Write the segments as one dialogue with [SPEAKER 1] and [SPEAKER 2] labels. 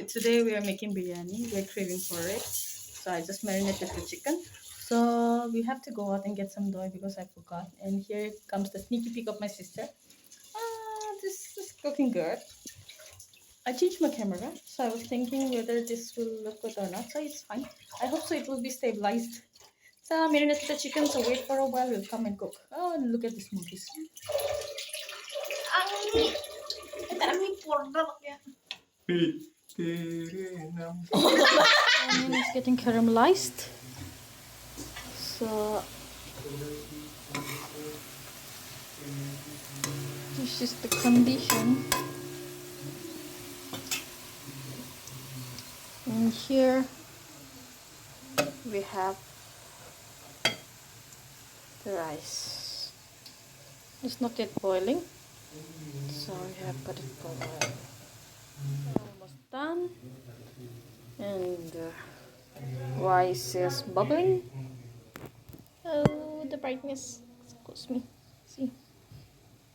[SPEAKER 1] Today we are making biryani. We're craving for it. So I just marinated the chicken. So we have to go out and get some dough because I forgot. And here comes the sneaky peek of my sister. This is cooking good. I changed my camera, so I was thinking whether this will look good or not. So it's fine. I hope so. It will be stabilized. So marinated the chicken. So wait for a while. We'll come and cook. Oh, and look at the smokies. Dami produk ya. Onion is getting caramelized. So this is the condition. And here we have the rice. It's not yet boiling, so we have got it boiled. Almost done, and rice is bubbling. Oh, the brightness! Excuse me. See,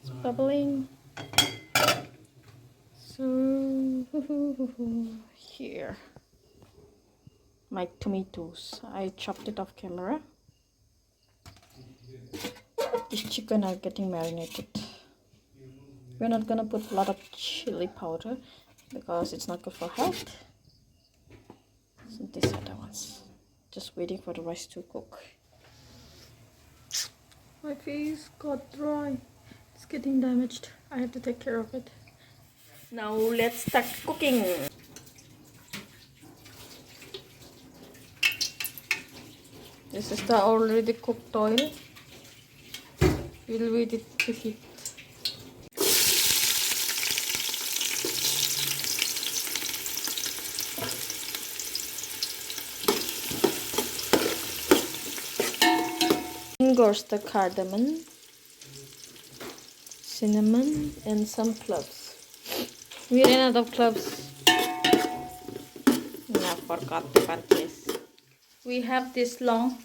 [SPEAKER 1] it's bubbling. So here, my tomatoes. I chopped it off camera. This chicken are getting marinated. We're not gonna put a lot of chili powder because it's not good for health. So these are the ones. Just waiting for the rice to cook. My face got dry. It's getting damaged. I have to take care of it. Now let's start cooking. This is the already cooked oil. We'll wait it to heat. In goes the cardamom, cinnamon, and some cloves. We ran out of cloves. No, forgot to purchase. We have this long.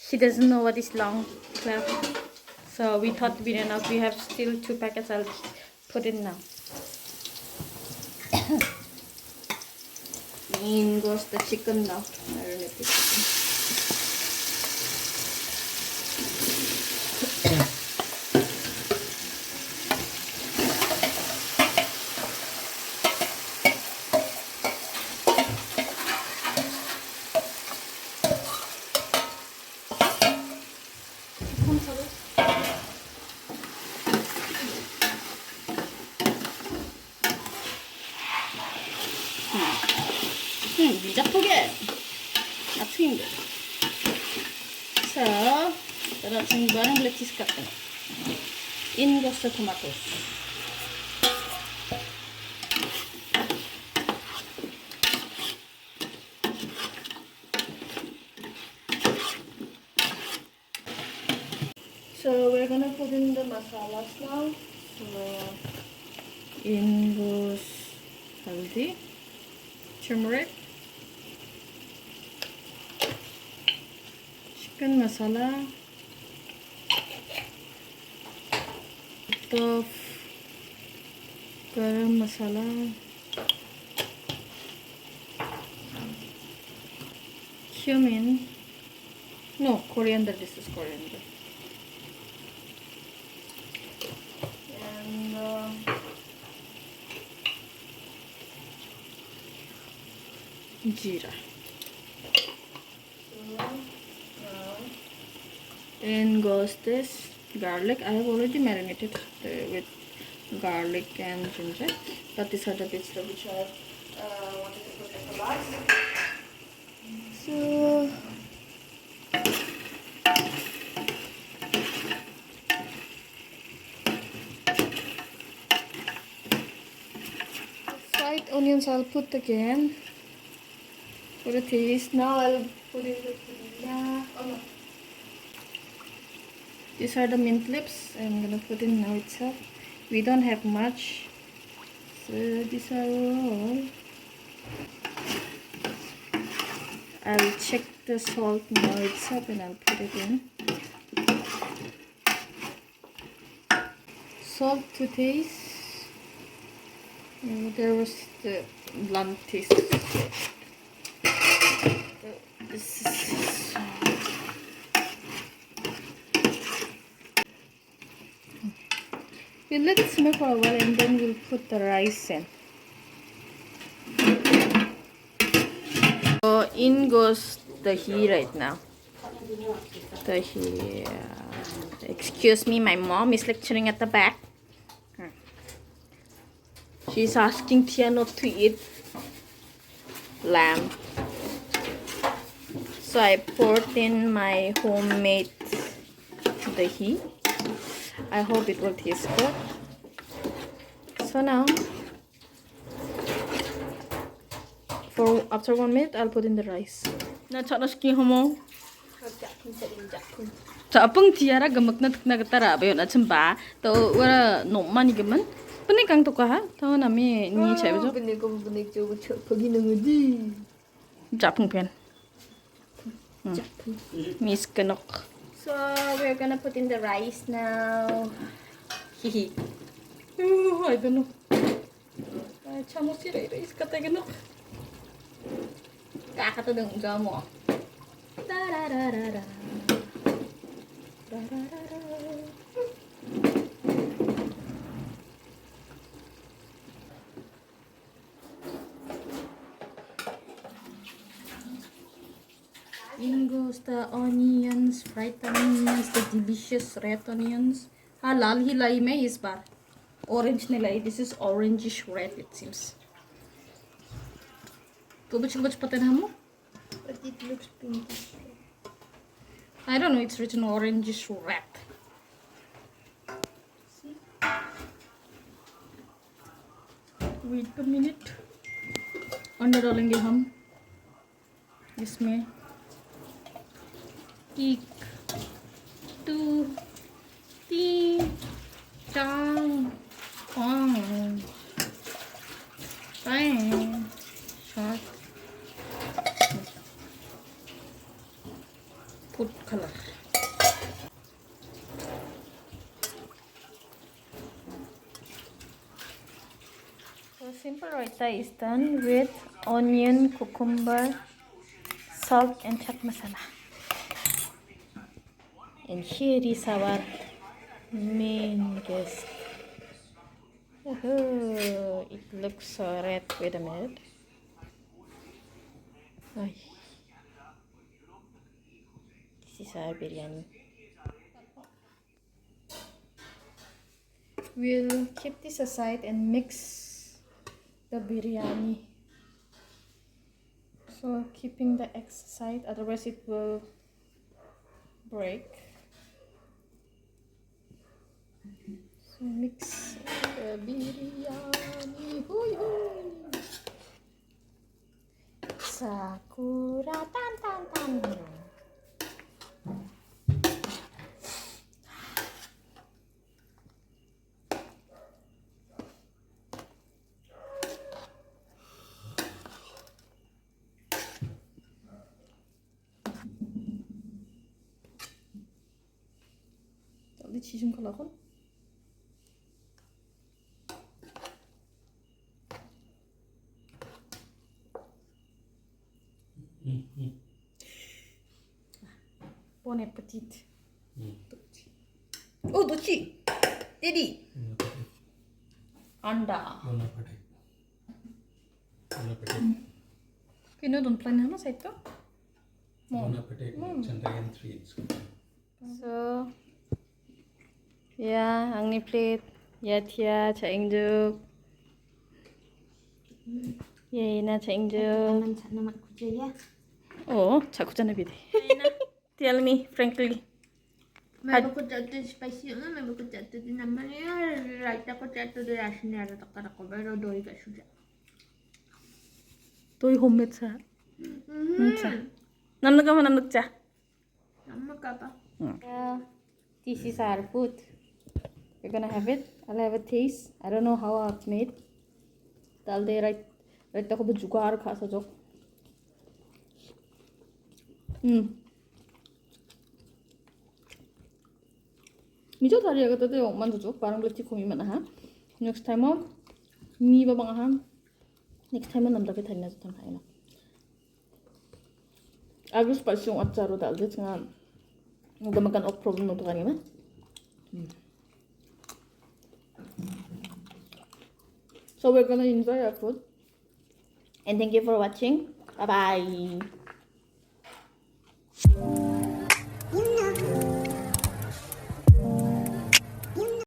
[SPEAKER 1] She doesn't know what is long clove. So we thought we ran out. We have still 2 packets. I'll put in now. In goes the chicken now. Marinated chicken. 미잡하게 아트인 거. So, terus barang boleh cheese cut. In goes the tomatoes. So we're gonna put in the masalas now. So in goes haldi, turmeric, chicken masala, of garam masala, cumin, no, coriander, this is coriander, and jeera. In goes this garlic. I have already marinated with garlic and ginger, but these are the bits which I wanted to put at the last. So fried onions I'll put again for the taste. Now I'll put in the pudinya. Oh no. These are the mint leaves I'm gonna put in now itself. We don't have much, so these are all. I'll check the salt now itself and I'll put it in. Salt to taste. There was the blunt taste. This is we'll let it simmer for a while and then we'll put the rice in. So in goes the ghee right now. The ghee. Excuse me, my mom is lecturing at the back. She's asking Tia not to eat lamb. So I poured in my homemade dahi. I hope it will taste good. So now, after 1 minute, I'll put in the rice. Na chana ski homo. Chapung tiara gamak na tukna gatara abe na chamba. To wara no mani gaman. Puni kang to kaha. To nami ni chai bejo.
[SPEAKER 2] Puni jo pagi nangudi.
[SPEAKER 1] Chapung pen. Miss Kanok.
[SPEAKER 2] So we're gonna put in the rice now.
[SPEAKER 1] Hihi. I don't know. Chamo si rice ka tayo no.
[SPEAKER 2] Kakatulong jo mo.
[SPEAKER 1] Tararara. In goes the onions, fried onions, the delicious red onions. Lal hi lai mein is bar. Orange ne lai. This is orangish red it seems. तो कुछ पता है हमको?
[SPEAKER 2] But it looks pinkish.
[SPEAKER 1] I don't know. It's written orangish red.
[SPEAKER 2] See?
[SPEAKER 1] Wait a minute. अंडा डालेंगे हम इसमें 1 2 3 4 5 6 food color. So simple raita is done with onion, cucumber, salt and chaat masala. And here is our main guest. Oh, it looks so red. Wait a minute. Ay. This is our biryani. We'll keep this aside and mix the biryani. So keeping the eggs aside, otherwise it will break. So mix the biryani. Hui hui. Sakura tan tan tan. Liedje 좀 gelachen. Bon appetit. Oh, Dochi. Daddy. Anda.
[SPEAKER 3] Bon appetit. Bon appetit.
[SPEAKER 1] Kino don't plan hama sa ito?
[SPEAKER 3] Bon appetit. Chandrayaan 3 in school.
[SPEAKER 1] So, yeah, ang ni plate. Yatia, chaingjuk. Yay na chaingjuk.
[SPEAKER 2] Naman kuja ya.
[SPEAKER 1] Oh, chakuchana bide. Tell me frankly.
[SPEAKER 2] मैं को चाहते spicy हो ना मैं को चाहते दिन number यार राइता को चाहते दिन राशन यार तक तक को बेरो दोई का Shuja
[SPEAKER 1] Toy homemade sa. Namnuk ka mo namnuk cha.
[SPEAKER 2] नमक का पा
[SPEAKER 1] Yeah, this is our food. We're gonna have it. I'll have a taste. I don't know how it's made. Dal de right ko ba jugaad kha sa jo. 미저 다리가 또 만져줘. 바람 글티 고미만 하. Next time on Mi ba bang ham? Next time man namda kita na sa tang kain. Agus spicy yung atsaro dal dit nga. Nga makan ok problem no to kanina. So we're gonna enjoy our food. And thank you for watching. Bye bye.